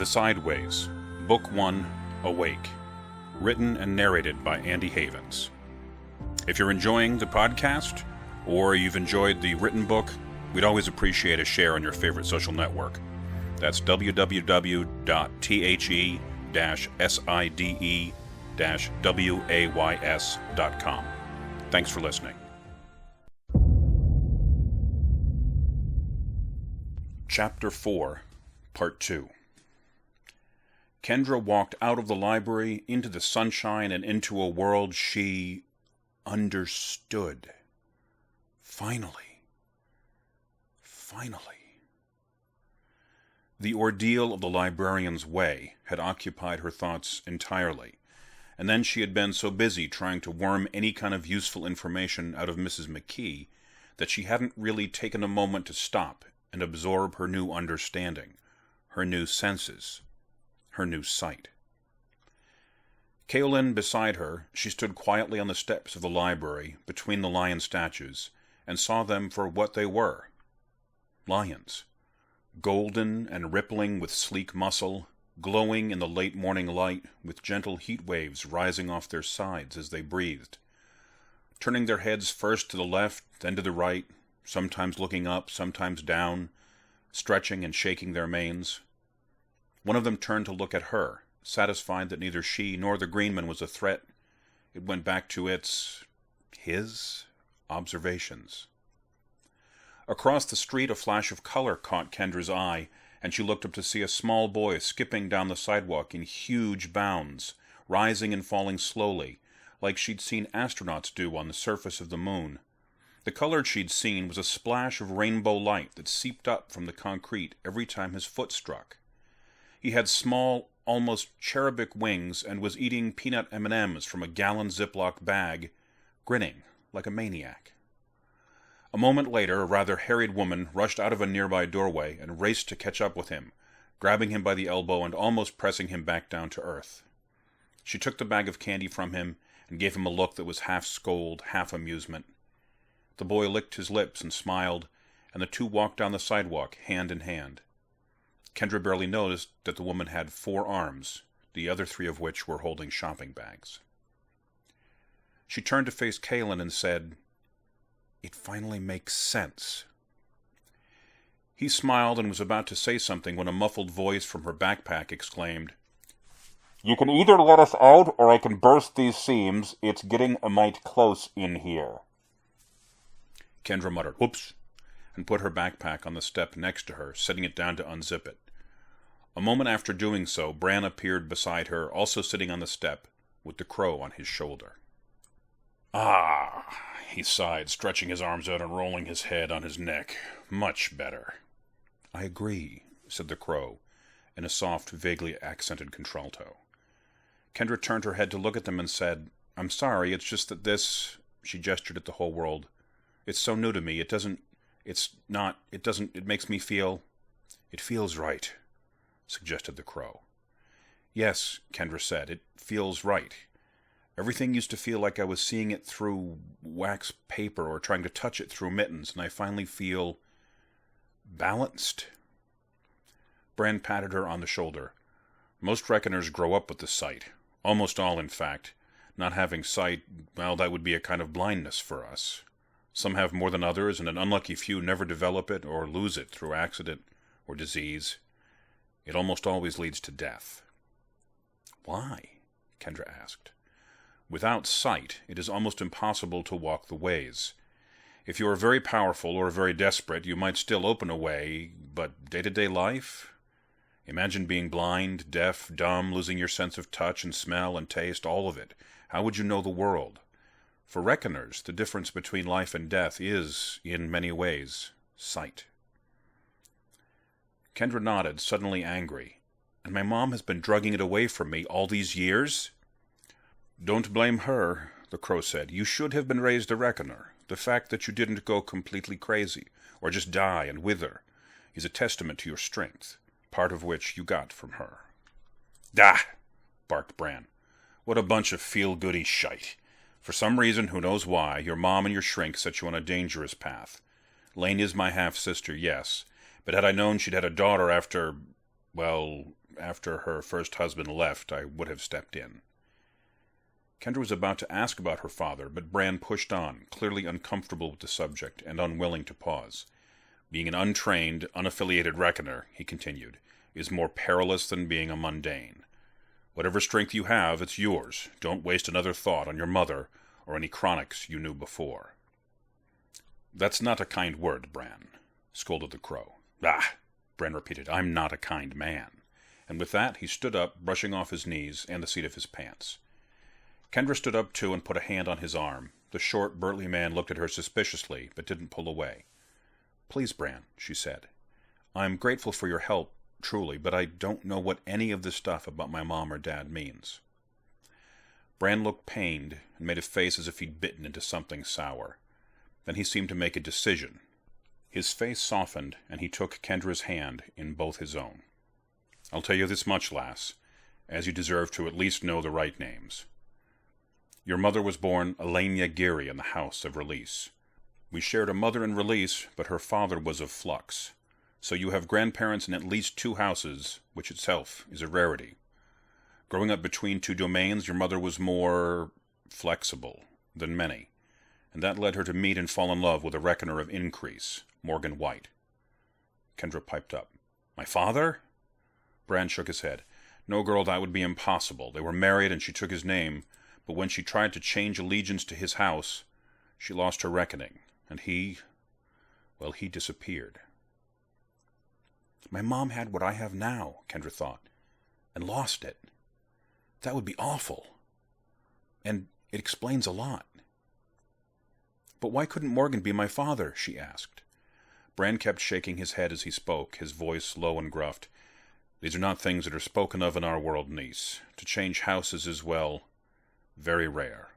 The Sideways, Book 1, Awake, written and narrated by Andy Havens. If you're enjoying the podcast, or you've enjoyed the written book, we'd always appreciate a share on your favorite social network. That's www.the-side-ways.com. Thanks for listening. Chapter 4, Part 2. Kendra walked out of the library, into the sunshine, and into a world she understood. Finally. The ordeal of the librarian's way had occupied her thoughts entirely, and then she had been so busy trying to worm any kind of useful information out of Mrs. McKee that she hadn't really taken a moment to stop and absorb her new understanding, her new senses, her new sight. Kaolin beside her, she stood quietly on the steps of the library between the lion statues and saw them for what they were. Lions. Golden and rippling with sleek muscle, glowing in the late morning light with gentle heat waves rising off their sides as they breathed, turning their heads first to the left, then to the right, sometimes looking up, sometimes down, stretching and shaking their manes. One of them turned to look at her, satisfied that neither she nor the Greenman was a threat. It went back to his observations. Across the street a flash of color caught Kendra's eye, and she looked up to see a small boy skipping down the sidewalk in huge bounds, rising and falling slowly, like she'd seen astronauts do on the surface of the moon. The color she'd seen was a splash of rainbow light that seeped up from the concrete every time his foot struck. He had small, almost cherubic wings and was eating peanut M&Ms from a gallon Ziploc bag, grinning like a maniac. A moment later, a rather harried woman rushed out of a nearby doorway and raced to catch up with him, grabbing him by the elbow and almost pressing him back down to earth. She took the bag of candy from him and gave him a look that was half scold, half amusement. The boy licked his lips and smiled, and the two walked down the sidewalk, hand in hand. Kendra barely noticed that the woman had 4 arms, the other 3 of which were holding shopping bags. She turned to face Kaolin and said, "It finally makes sense." He smiled and was about to say something when a muffled voice from her backpack exclaimed, "You can either let us out or I can burst these seams. It's getting a mite close in here." Kendra muttered, "Whoops," and put her backpack on the step next to her, setting it down to unzip it. A moment after doing so, Bran appeared beside her, also sitting on the step, with the crow on his shoulder. "Ah," he sighed, stretching his arms out and rolling his head on his neck. "Much better." "I agree," said the crow, in a soft, vaguely accented contralto. Kendra turned her head to look at them and said, "I'm sorry, it's just that this," she gestured at the whole world, "it's so new to me, it makes me feel..." "It feels right," suggested the crow. "Yes," Kendra said, "it feels right. Everything used to feel like I was seeing it through wax paper or trying to touch it through mittens, and I finally feel balanced." Bran patted her on the shoulder. "Most reckoners grow up with the sight. Almost all, in fact. Not having sight, well, that would be a kind of blindness for us. Some have more than others, and an unlucky few never develop it or lose it through accident or disease. It almost always leads to death." "Why?" Kendra asked. "Without sight, it is almost impossible to walk the ways. If you are very powerful or very desperate, you might still open a way, but day-to-day life? Imagine being blind, deaf, dumb, losing your sense of touch and smell and taste, all of it. How would you know the world? For reckoners, the difference between life and death is, in many ways, sight." Kendra nodded, suddenly angry. "And my mom has been drugging it away from me all these years?" "Don't blame her," the crow said. "You should have been raised a reckoner. The fact that you didn't go completely crazy, or just die and wither, is a testament to your strength, part of which you got from her." "Dah!" barked Bran. "What a bunch of feel-goody shite. For some reason, who knows why, your mom and your shrink set you on a dangerous path. Lane is my half-sister, yes, but had I known she'd had a daughter after, well, after her first husband left, I would have stepped in. Kendra was about to ask about her father, but Bran pushed on, clearly uncomfortable with the subject and unwilling to pause. Being an untrained, unaffiliated reckoner, he continued, is more perilous than being a mundane. Whatever strength you have, it's yours. Don't waste another thought on your mother or any chronics you knew before. That's not a kind word, Bran, scolded the crow. Ah, Bran repeated, I'm not a kind man. And with that, he stood up, brushing off his knees and the seat of his pants. Kendra stood up too and put a hand on his arm. The short, burly man looked at her suspiciously, but didn't pull away. Please, Bran, she said. I'm grateful for your help, truly, but I don't know what any of this stuff about my mom or dad means. Bran looked pained and made a face as if he'd bitten into something sour. Then he seemed to make a decision. His face softened, and he took Kendra's hand in both his own. I'll tell you this much, lass, as you deserve to at least know the right names. Your mother was born Elenia Geary in the House of Release. We shared a mother in Release, but her father was of Flux. So you have grandparents in at least 2 houses, which itself is a rarity. Growing up between 2 domains, your mother was more flexible than many, and that led her to meet and fall in love with a reckoner of increase, Morgan White. Kendra piped up. My father? Bran shook his head. No, girl, that would be impossible. They were married and she took his name, but when she tried to change allegiance to his house, she lost her reckoning, and he disappeared. My mom had what I have now, Kendra thought, and lost it. That would be awful. And it explains a lot. But why couldn't Morgan be my father? She asked. Bran kept shaking his head as he spoke, his voice low and gruffed. These are not things that are spoken of in our world, niece. To change houses is, well, very rare.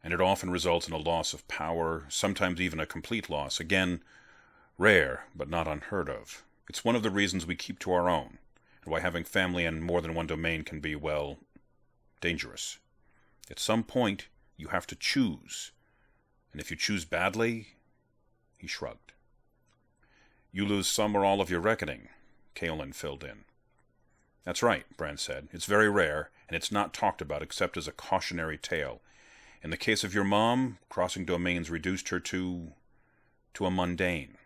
And it often results in a loss of power, sometimes even a complete loss. Again, rare, but not unheard of. It's one of the reasons we keep to our own, and why having family in more than one domain can be, well, dangerous. At some point, you have to choose. And if you choose badly, he shrugged. You lose some or all of your reckoning, Kaelin filled in. That's right, Bran said. It's very rare, and it's not talked about except as a cautionary tale. In the case of your mom, crossing domains reduced her to a mundane.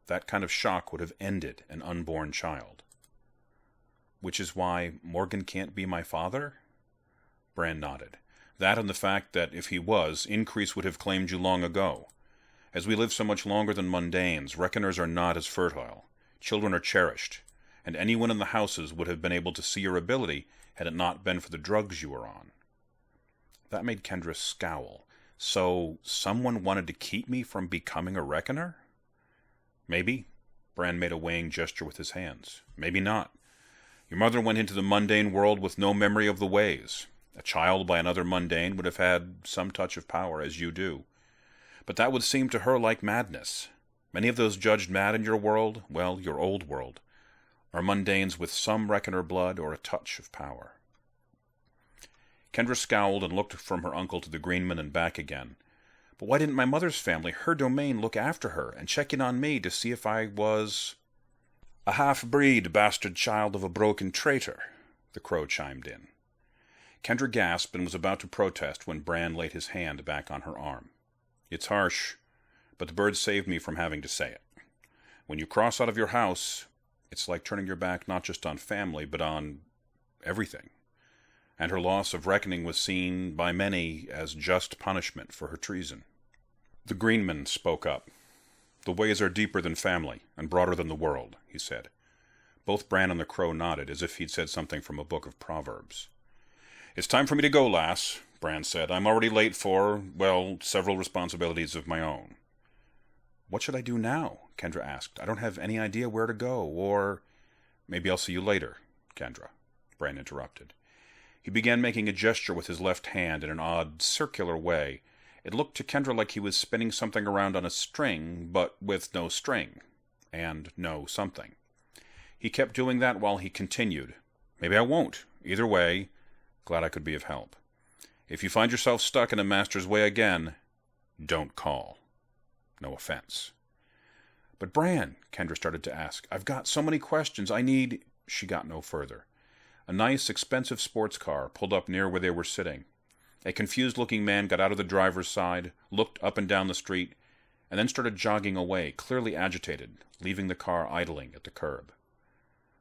That kind of shock would have ended an unborn child. Which is why Morgan can't be my father? Bran nodded. That and the fact that if he was, Increase would have claimed you long ago. As we live so much longer than mundanes, reckoners are not as fertile. Children are cherished, and anyone in the houses would have been able to see your ability had it not been for the drugs you were on. That made Kendra scowl. So someone wanted to keep me from becoming a reckoner? Maybe. Bran made a weighing gesture with his hands. Maybe not. Your mother went into the mundane world with no memory of the ways. A child by another mundane would have had some touch of power, as you do. But that would seem to her like madness. Many of those judged mad in your world, well, your old world, are mundanes with some reckoner blood or a touch of power. Kendra scowled and looked from her uncle to the Greenman and back again. But why didn't my mother's family, her domain, look after her and check in on me to see if I was a half-breed bastard child of a broken traitor? The crow chimed in. Kendra gasped and was about to protest when Bran laid his hand back on her arm. It's harsh, but the bird saved me from having to say it. When you cross out of your house, it's like turning your back not just on family, but on everything. And her loss of reckoning was seen by many as just punishment for her treason. The Greenman spoke up. The ways are deeper than family, and broader than the world, he said. Both Bran and the crow nodded, as if he'd said something from a book of Proverbs. It's time for me to go, lass, Bran said. I'm already late for, well, several responsibilities of my own. What should I do now? Kendra asked. I don't have any idea where to go, or... Maybe I'll see you later, Kendra, Bran interrupted. He began making a gesture with his left hand in an odd, circular way. It looked to Kendra like he was spinning something around on a string, but with no string, and no something. He kept doing that while he continued. Maybe I won't. Either way, glad I could be of help. If you find yourself stuck in a master's way again, don't call. No offense. But Bran, Kendra started to ask, I've got so many questions. I need... She got no further. A nice, expensive sports car pulled up near where they were sitting. A confused-looking man got out of the driver's side, looked up and down the street, and then started jogging away, clearly agitated, leaving the car idling at the curb.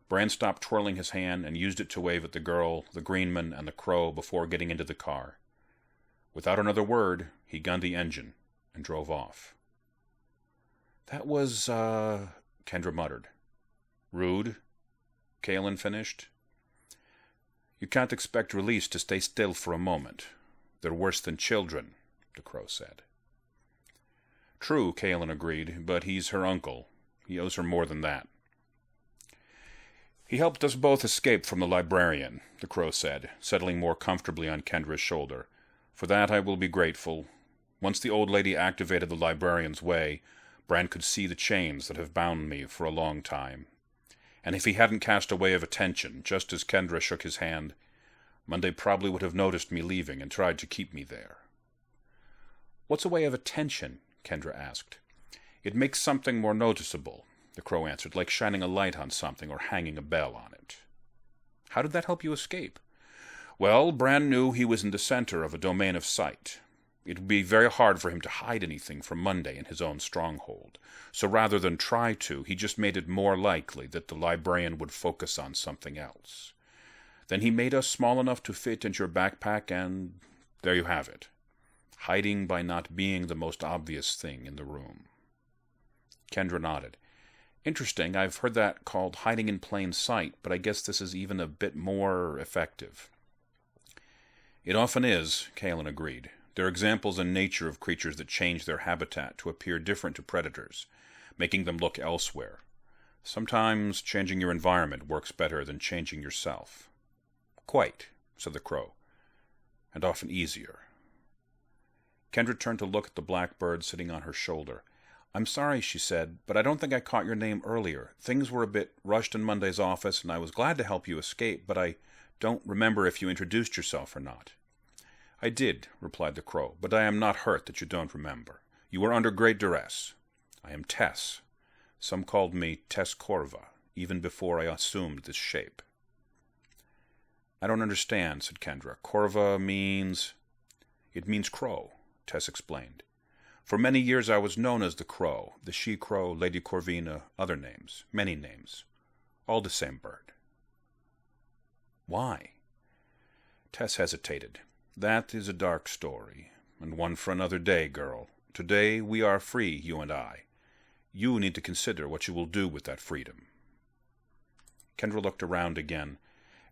Bran stopped twirling his hand and used it to wave at the girl, the greenman, and the crow before getting into the car. Without another word, he gunned the engine and drove off. "That was, Kendra muttered. "Rude," Kaelin finished. "You can't expect Release to stay still for a moment. They're worse than children," the crow said. "True," Kaelin agreed, "but he's her uncle. He owes her more than that." "He helped us both escape from the librarian," the crow said, settling more comfortably on Kendra's shoulder. "For that I will be grateful. Once the old lady activated the librarian's way, Bran could see the chains that have bound me for a long time. And if he hadn't cast a way of attention, just as Kendra shook his hand, Monday probably would have noticed me leaving and tried to keep me there." "What's a way of attention?" Kendra asked. "It makes something more noticeable," the crow answered, "like shining a light on something or hanging a bell on it." "How did that help you escape?" "Well, Bran knew he was in the center of a domain of sight. It would be very hard for him to hide anything from Monday in his own stronghold. So rather than try to, he just made it more likely that the librarian would focus on something else. Then he made us small enough to fit into your backpack, and there you have it. Hiding by not being the most obvious thing in the room." Kendra nodded. "Interesting. I've heard that called hiding in plain sight, but I guess this is even a bit more effective." "It often is," Kaelin agreed. "There are examples in nature of creatures that change their habitat to appear different to predators, making them look elsewhere. Sometimes changing your environment works better than changing yourself." "Quite," said the crow, "and often easier." Kendra turned to look at the blackbird sitting on her shoulder. "I'm sorry," she said, "but I don't think I caught your name earlier. Things were a bit rushed in Monday's office, and I was glad to help you escape, but I don't remember if you introduced yourself or not." "I did," replied the crow, "but I am not hurt that you don't remember. You were under great duress. I am Tess. Some called me Tess Corva, even before I assumed this shape." "I don't understand," said Kendra. "Corva means—" "It means crow," Tess explained. "For many years I was known as the Crow, the She-Crow, Lady Corvina, other names, many names. All the same bird." "Why?" Tess hesitated. "That is a dark story, and one for another day, girl. Today we are free, you and I. You need to consider what you will do with that freedom." Kendra looked around again.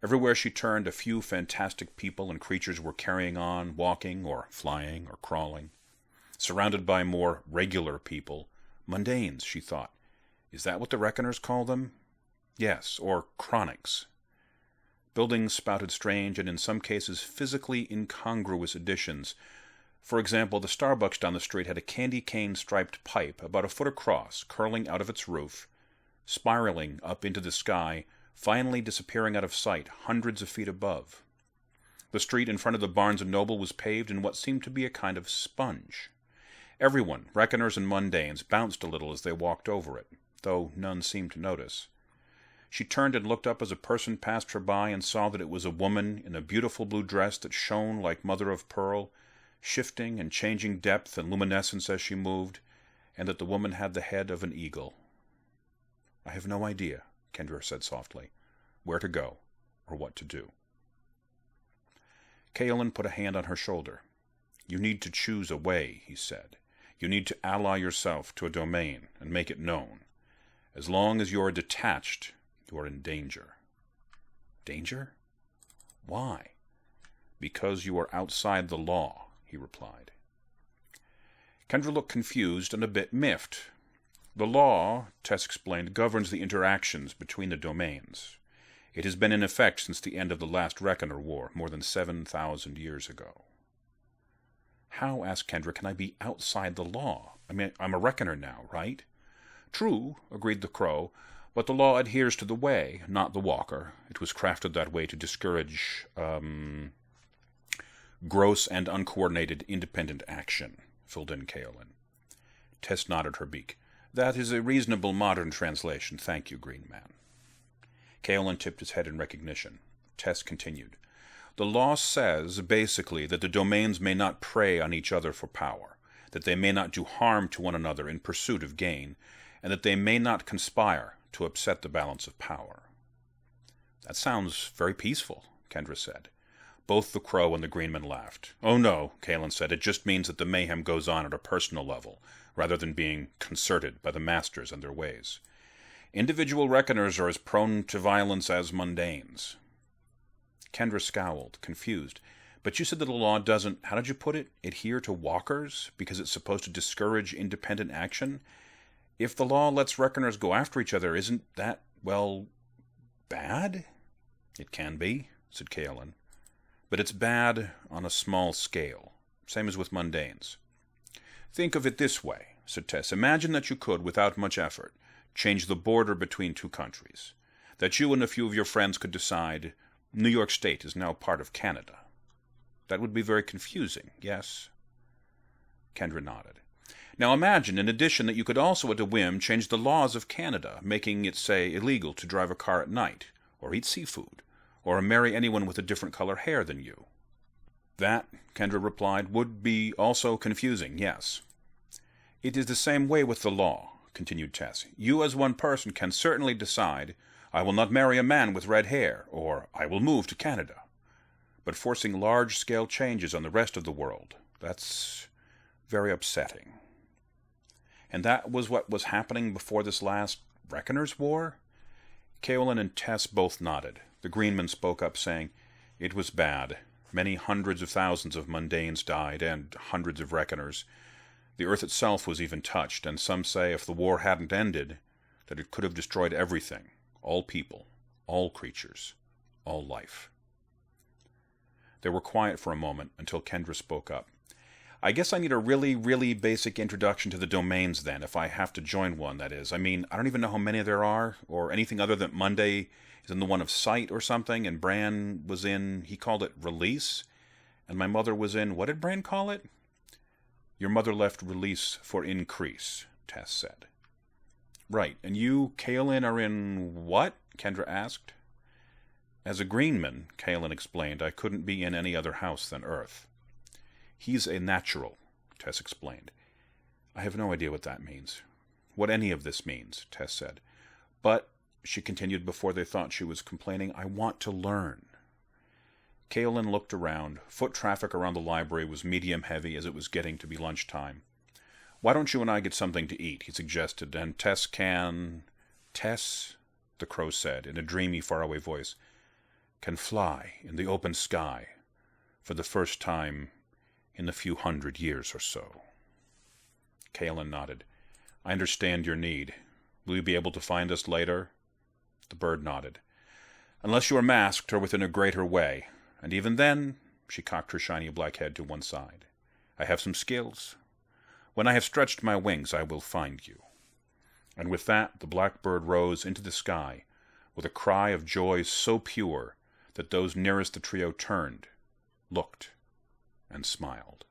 Everywhere she turned, a few fantastic people and creatures were carrying on, walking, or flying, or crawling. Surrounded by more regular people. Mundanes, she thought. Is that what the Reckoners call them? Yes, or chronics. Buildings spouted strange and in some cases physically incongruous additions. For example, the Starbucks down the street had a candy cane striped pipe about a foot across, curling out of its roof, spiraling up into the sky, finally disappearing out of sight hundreds of feet above. The street in front of the Barnes & Noble was paved in what seemed to be a kind of sponge. Everyone, Reckoners and Mundanes, bounced a little as they walked over it, though none seemed to notice. She turned and looked up as a person passed her by and saw that it was a woman in a beautiful blue dress that shone like mother of pearl, shifting and changing depth and luminescence as she moved, and that the woman had the head of an eagle. "I have no idea," Kendra said softly, "where to go or what to do." Kaelin put a hand on her shoulder. "You need to choose a way," he said. "You need to ally yourself to a domain and make it known. As long as you are detached, you are in danger." "Danger? Why?" "Because you are outside the law," he replied. Kendra looked confused and a bit miffed. "The law," Tess explained, "governs the interactions between the domains. It has been in effect since the end of the last Reckoner War, more than 7,000 years ago." "How," asked Kendra, "can I be outside the law? I mean, I'm a Reckoner now, right?" "True," agreed the crow, "but the law adheres to the way, not the walker. It was crafted that way to discourage, gross and uncoordinated independent action," filled in Kaelin. Tess nodded her beak. "That is a reasonable modern translation. Thank you, Green Man." Kaolin tipped his head in recognition. Tess continued. The law says, basically, that the domains may not prey on each other for power, that they may not do harm to one another in pursuit of gain, and that they may not conspire to upset the balance of power. That sounds very peaceful, Kendra said. Both the Crow and the Greenman laughed. Oh no, Kaolin said, it just means that the mayhem goes on at a personal level, rather than being concerted by the masters and their ways. Individual reckoners are as prone to violence as mundanes. Kendra scowled, confused. But you said that the law doesn't, how did you put it, adhere to walkers, because it's supposed to discourage independent action? If the law lets reckoners go after each other, isn't that, well, bad? It can be, said Kaolin. But it's bad on a small scale, same as with mundanes. Think of it this way, said Tess. Imagine that you could, without much effort, change the border between two countries. That you and a few of your friends could decide New York State is now part of Canada. That would be very confusing, yes? Kendra nodded. Now imagine, in addition, that you could also at a whim change the laws of Canada, making it, say, illegal to drive a car at night, or eat seafood, or marry anyone with a different color hair than you. That, Kendra replied, would be also confusing, yes. It is the same way with the law, continued Tess. You as one person can certainly decide, I will not marry a man with red hair, or I will move to Canada. But forcing large-scale changes on the rest of the world, that's very upsetting. And that was what was happening before this last Reckoners' War? Kaolin and Tess both nodded. The Greenman spoke up, saying, It was bad. Many hundreds of thousands of mundanes died, and hundreds of reckoners. The earth itself was even touched, and some say if the war hadn't ended, that it could have destroyed everything, all people, all creatures, all life. They were quiet for a moment until Kendra spoke up. I guess I need a really, really basic introduction to the domains then, if I have to join one, that is. I mean, I don't even know how many there are, or anything other than Monday is in the one of sight or something, and Bran was in, he called it release, and my mother was in, what did Bran call it? Your mother left release for increase, Tess said. Right, and you, Kaolin, are in what? Kendra asked. As a Greenman, Kaolin explained, I couldn't be in any other house than Earth. He's a natural, Tess explained. I have no idea what that means. What any of this means, Tess said. But, she continued before they thought she was complaining, I want to learn. Kaolin looked around. Foot traffic around the library was medium-heavy as it was getting to be lunchtime. Why don't you and I get something to eat, he suggested, and Tess can... Tess, the Crow said in a dreamy, faraway voice, can fly in the open sky for the first time in a few 100 years or so. Kaolin nodded. I understand your need. Will you be able to find us later? The bird nodded. Unless you are masked or within a greater way. And even then, she cocked her shiny black head to one side. I have some skills. When I have stretched my wings, I will find you. And with that, the blackbird rose into the sky with a cry of joy so pure that those nearest the trio turned, looked, and smiled.